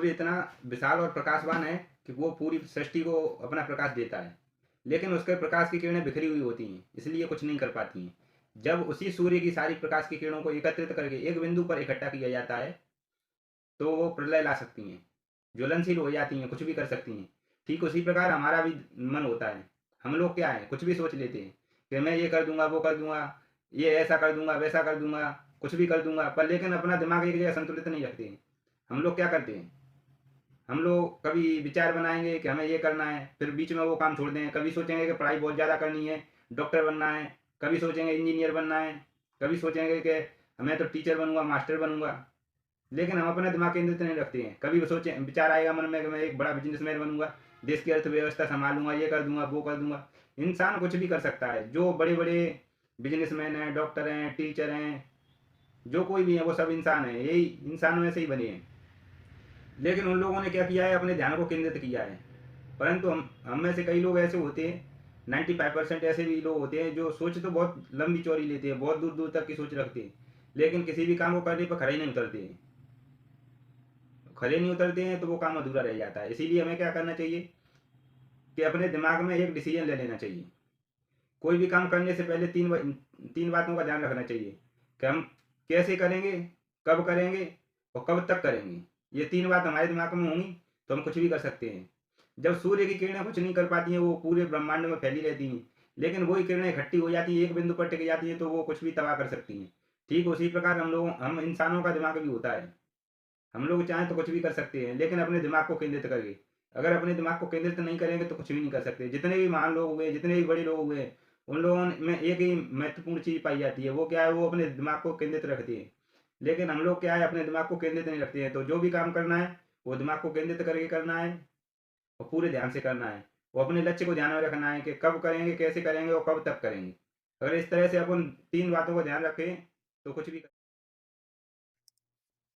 सूर्य इतना विशाल और प्रकाशवान है कि वो पूरी सृष्टि को अपना प्रकाश देता है, लेकिन उसके प्रकाश की किरणें बिखरी हुई होती हैं, इसलिए कुछ नहीं कर पाती हैं। जब उसी सूर्य की सारी प्रकाश की किरणों को एकत्रित करके एक बिंदु पर इकट्ठा किया जाता है, तो वो प्रलय ला सकती हैं, ज्वलनशील हो जाती हैं, कुछ भी कर सकती हैं। ठीक उसी प्रकार हमारा भी मन होता है। हम लोग क्या है, कुछ भी सोच लेते हैं कि मैं ये कर दूंगा, वो कर दूंगा, ये ऐसा कर दूंगा, वैसा कर दूंगा, कुछ भी कर दूंगा, पर लेकिन अपना दिमाग एक जगह संतुलित नहीं रखते हैं। हम लोग क्या करते हैं, हम लोग कभी विचार बनाएंगे कि हमें ये करना है, फिर बीच में वो काम छोड़ दें। कभी सोचेंगे कि पढ़ाई बहुत ज़्यादा करनी है, डॉक्टर बनना है, कभी सोचेंगे इंजीनियर बनना है, कभी सोचेंगे कि मैं तो टीचर बनूंगा, मास्टर बनूंगा, लेकिन हम अपना दिमाग केंद्रित नहीं रखते हैं। कभी वो सोचे विचार आएगा मन में कि मैं एक बड़ा बिजनेसमैन बनूंगा, देश की अर्थव्यवस्था संभालूंगा, ये कर दूंगा, वो कर दूंगा। इंसान कुछ भी कर सकता है। जो बड़े बड़े बिजनेसमैन हैं, डॉक्टर हैं, टीचर हैं, जो कोई भी है, वो सब इंसान है, यही इंसानों में से ही बने हैं। लेकिन उन लोगों ने क्या किया है, अपने ध्यान को केंद्रित किया है। परंतु हम में से कई लोग ऐसे होते हैं, 95% ऐसे भी लोग होते हैं जो सोच तो बहुत लंबी चौड़ी लेते हैं, बहुत दूर दूर तक की सोच रखते हैं, लेकिन किसी भी काम को करने पर खड़े ही नहीं उतरते हैं। खड़े नहीं उतरते हैं तो वो काम अधूरा रह जाता है। इसीलिए हमें क्या करना चाहिए कि अपने दिमाग में एक डिसीजन ले लेना चाहिए। कोई भी काम करने से पहले तीन बातों का ध्यान रखना चाहिए कि हम कैसे करेंगे, कब करेंगे और कब तक करेंगे। ये तीन बात हमारे दिमाग में होंगी तो हम कुछ भी कर सकते हैं। जब सूर्य की किरणें कुछ नहीं कर पाती हैं, वो पूरे ब्रह्मांड में फैली रहती हैं, लेकिन वही किरणें इकट्ठी हो जाती हैं, एक बिंदु पर टिक जाती हैं, तो वो कुछ भी तबाह कर सकती हैं। ठीक उसी प्रकार हम इंसानों का दिमाग भी होता है। हम लोग चाहें तो कुछ भी कर सकते हैं, लेकिन अपने दिमाग को केंद्रित करके। अगर अपने दिमाग को केंद्रित नहीं करेंगे तो कुछ भी नहीं कर सकते। जितने भी महान लोग हुए, जितने भी बड़े लोग हुए, उन लोगों में एक ही महत्वपूर्ण चीज़ पाई जाती है। वो क्या है, वो अपने दिमाग को केंद्रित रखते हैं। लेकिन हम लोग क्या है, अपने दिमाग को केंद्रित नहीं रखते हैं। तो जो भी काम करना है, वो दिमाग को केंद्रित करके करना है और पूरे ध्यान से करना है। वो अपने लक्ष्य को ध्यान में रखना है कि कब करेंगे, कैसे करेंगे और कब तक करेंगे। अगर इस तरह से अपन तीन बातों को ध्यान रखें तो कुछ भी